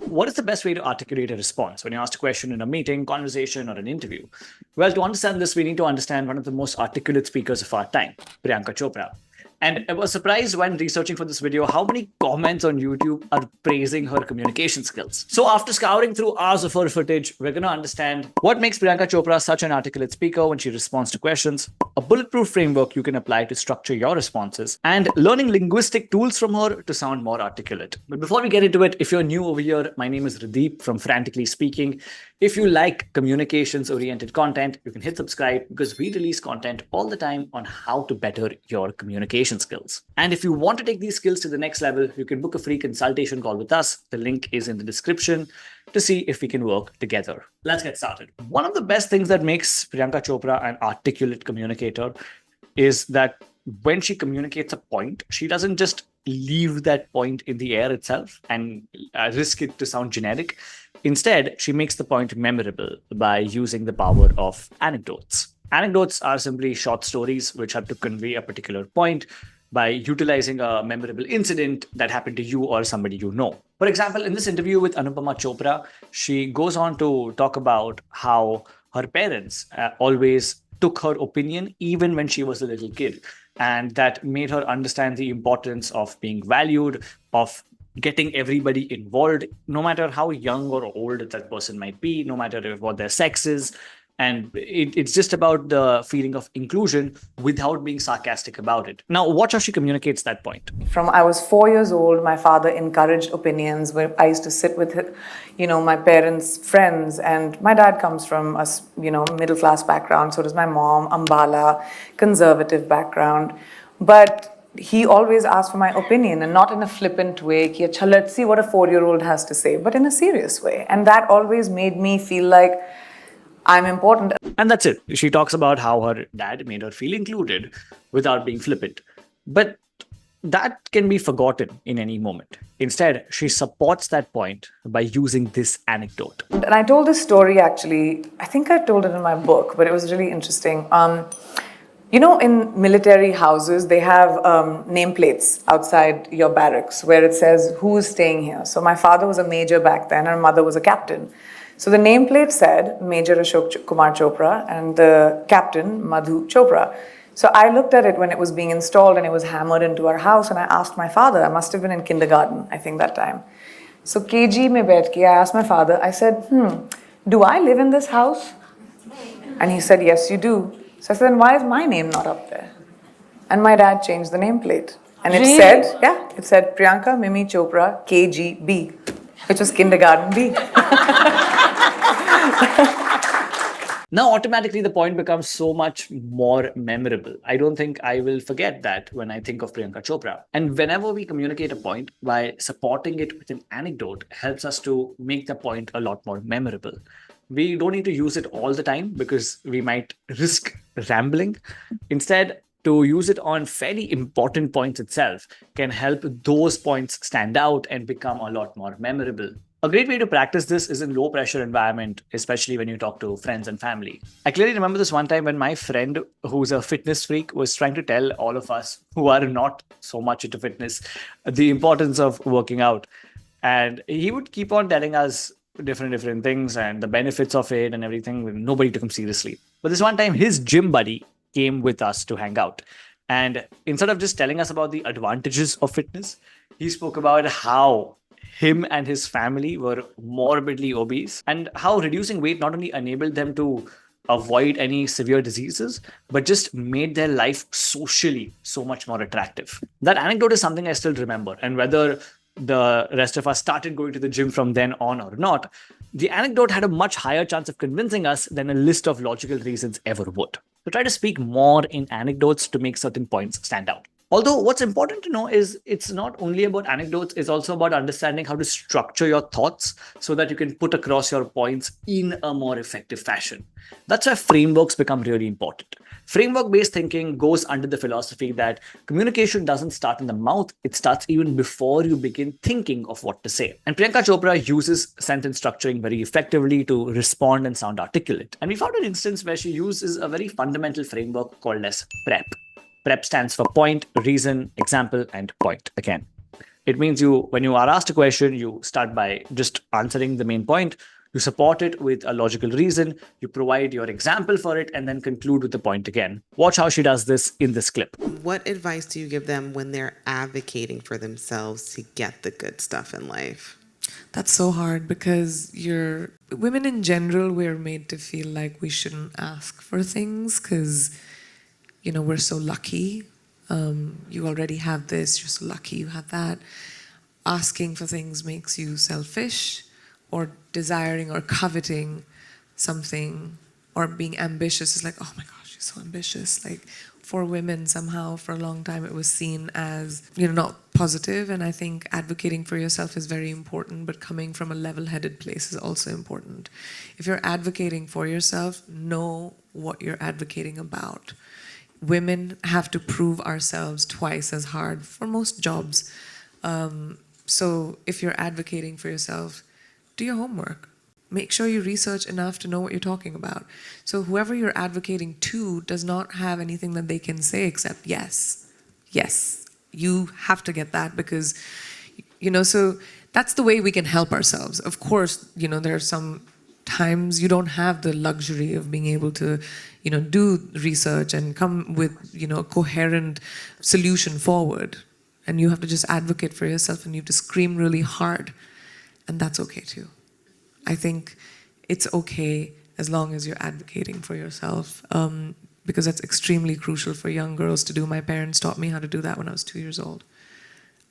What is the best way to articulate a response when you're asked a question in a meeting, conversation, or an interview? Well, to understand this, we need to understand one of the most articulate speakers of our time, Priyanka Chopra. And I was surprised when researching for this video how many comments on YouTube are praising her communication skills. So, after scouring through hours of her footage, we're going to understand what makes Priyanka Chopra such an articulate speaker when she responds to questions, a bulletproof framework you can apply to structure your responses, and learning linguistic tools from her to sound more articulate. But before we get into it, if you're new over here, my name is Radeep from Frantically Speaking. If you like communications-oriented content, you can hit subscribe because we release content all the time on how to better your communication skills. And if you want to take these skills to the next level, you can book a free consultation call with us. The link is in the description to see if we can work together. Let's get started. One of the best things that makes Priyanka Chopra an articulate communicator is that when she communicates a point, she doesn't just leave that point in the air itself and risk it to sound generic. Instead, she makes the point memorable by using the power of anecdotes. Anecdotes are simply short stories which have to convey a particular point by utilizing a memorable incident that happened to you or somebody you know. For example, in this interview with Anupama Chopra, she goes on to talk about how her parents always took her opinion even when she was a little kid. And that made her understand the importance of being valued, of getting everybody involved, no matter how young or old that person might be, no matter what their sex is. And it's just about the feeling of inclusion without being sarcastic about it. Now, watch how she communicates that point. From I was 4 years old, my father encouraged opinions where I used to sit with, my parents' friends. And my dad comes from a, middle class background. So does my mom, Ambala, conservative background. But he always asked for my opinion, and not in a flippant way. Ki, "Achha, let's see what a 4-year-old has to say," but in a serious way. And that always made me feel like I'm important. And that's it. She talks about how her dad made her feel included without being flippant. But that can be forgotten in any moment. Instead, she supports that point by using this anecdote. And I told this story actually, I think I told it in my book, but it was really interesting. In military houses, they have nameplates outside your barracks where it says who's staying here. So my father was a major back then, and mother was a captain. So the nameplate said Major Ashok Kumar Chopra and the captain Madhu Chopra. So I looked at it when it was being installed and it was hammered into our house, and I asked my father, I must have been in kindergarten, I think that time. So KG mein baith ke, I asked my father, I said, do I live in this house? And he said, yes, you do. So I said, then why is my name not up there? And my dad changed the nameplate. And it said Priyanka Mimi Chopra KGB, which was kindergarten B. Now, automatically, the point becomes so much more memorable. I don't think I will forget that when I think of Priyanka Chopra. And whenever we communicate a point, by supporting it with an anecdote helps us to make the point a lot more memorable. We don't need to use it all the time because we might risk rambling. Instead, to use it on fairly important points itself can help those points stand out and become a lot more memorable. A great way to practice this is in low pressure environment, especially when you talk to friends and family. I clearly remember this one time when my friend, who's a fitness freak, was trying to tell all of us who are not so much into fitness the importance of working out. And he would keep on telling us different things and the benefits of it and everything. Nobody took him seriously. But this one time, his gym buddy came with us to hang out. And instead of just telling us about the advantages of fitness, he spoke about how him and his family were morbidly obese and how reducing weight not only enabled them to avoid any severe diseases, but just made their life socially so much more attractive. That anecdote is something I still remember. And whether the rest of us started going to the gym from then on or not, the anecdote had a much higher chance of convincing us than a list of logical reasons ever would. So try to speak more in anecdotes to make certain points stand out. Although what's important to know is it's not only about anecdotes, it's also about understanding how to structure your thoughts so that you can put across your points in a more effective fashion. That's why frameworks become really important. Framework-based thinking goes under the philosophy that communication doesn't start in the mouth, it starts even before you begin thinking of what to say. And Priyanka Chopra uses sentence structuring very effectively to respond and sound articulate. And we found an instance where she uses a very fundamental framework called as PREP. PREP stands for point, reason, example, and point again. It means when you are asked a question, you start by just answering the main point. You support it with a logical reason. You provide your example for it and then conclude with the point again. Watch how she does this in this clip. What advice do you give them when they're advocating for themselves to get the good stuff in life? That's so hard because women in general, we're made to feel like we shouldn't ask for things because, we're so lucky. You already have this, you're so lucky you have that. Asking for things makes you selfish, or desiring or coveting something, or being ambitious is like, oh my gosh, you're so ambitious. Like, for women, somehow for a long time it was seen as not positive, and I think advocating for yourself is very important, but coming from a level-headed place is also important. If you're advocating for yourself, know what you're advocating about. Women have to prove ourselves twice as hard for most jobs. So if you're advocating for yourself, do your homework. Make sure you research enough to know what you're talking about. So whoever you're advocating to does not have anything that they can say except yes. Yes, you have to get that because, so that's the way we can help ourselves. Of course, there are some times you don't have the luxury of being able to, do research and come with, a coherent solution forward. And you have to just advocate for yourself and you have to scream really hard. And that's okay too. I think it's okay as long as you're advocating for yourself, because that's extremely crucial for young girls to do. My parents taught me how to do that when I was 2 years old.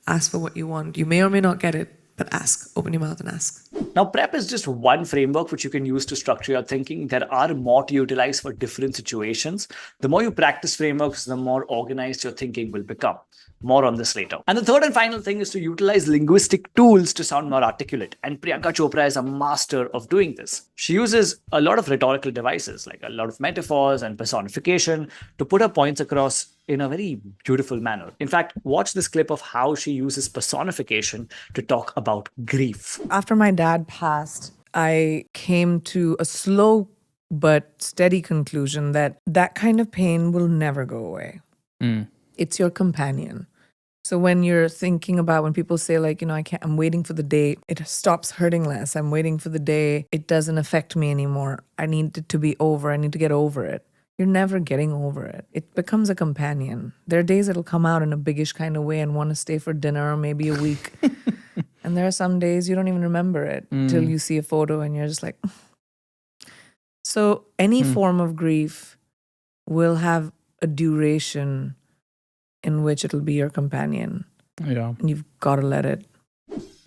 Ask for what you want. You may or may not get it, but ask. Open your mouth and ask. Now, prep is just one framework which you can use to structure your thinking. There are more to utilize for different situations. The more you practice frameworks, the more organized your thinking will become. More on this later. And the third and final thing is to utilize linguistic tools to sound more articulate. And Priyanka Chopra is a master of doing this. She uses a lot of rhetorical devices, like a lot of metaphors and personification, to put her points across in a very beautiful manner. In fact, watch this clip of how she uses personification to talk about grief. After my dad passed, I came to a slow but steady conclusion that that kind of pain will never go away. It's your companion. So when you're thinking about, when people say like, I'm waiting for the day it stops hurting less. I'm waiting for the day it doesn't affect me anymore. I need it to be over. I need to get over it. You're never getting over it. It becomes a companion. There are days it'll come out in a biggish kind of way and want to stay for dinner or maybe a week. And there are some days you don't even remember it till you see a photo and you're just like. So any form of grief will have a duration in which it'll be your companion. Yeah. And you've got to let it.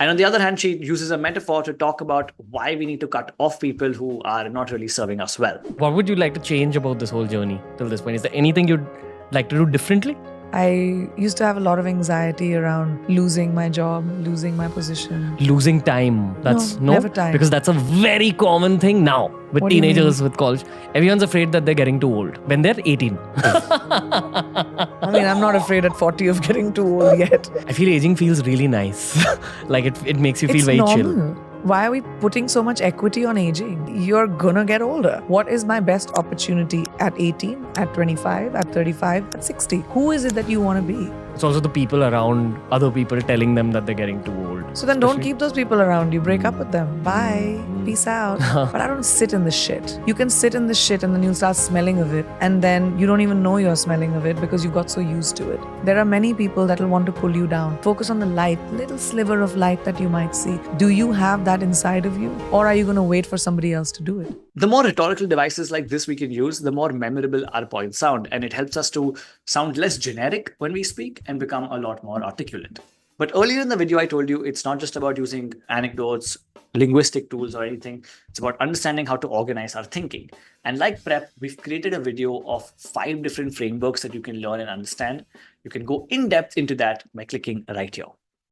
And on the other hand, she uses a metaphor to talk about why we need to cut off people who are not really serving us well. What would you like to change about this whole journey till this point? Is there anything you'd like to do differently? I used to have a lot of anxiety around losing my job, losing my position. Losing time. That's No, never time. Because that's a very common thing now with What do you teenagers, with college. Everyone's afraid that they're getting too old when they're 18. I mean, I'm not afraid at 40 of getting too old yet. I feel aging feels really nice. Like it makes you feel It's very normal. chill. Why are we putting so much equity on aging? You're gonna get older. What is my best opportunity at 18, at 25, at 35, at 60? Who is it that you want to be? It's also the people around, other people telling them that they're getting too old. So then don't Especially- keep those people around you. Break up with them. Bye. Peace out. But I don't sit in the shit. You can sit in the shit and then you'll start smelling of it. And then you don't even know you're smelling of it because you got so used to it. There are many people that will want to pull you down. Focus on the light, little sliver of light that you might see. Do you have that inside of you? Or are you going to wait for somebody else to do it? The more rhetorical devices like this we can use, the more memorable our points sound. And it helps us to sound less generic when we speak and become a lot more articulate. But earlier in the video, I told you it's not just about using anecdotes, linguistic tools or anything. It's about understanding how to organize our thinking. And like prep, we've created a video of 5 different frameworks that you can learn and understand. You can go in depth into that by clicking right here.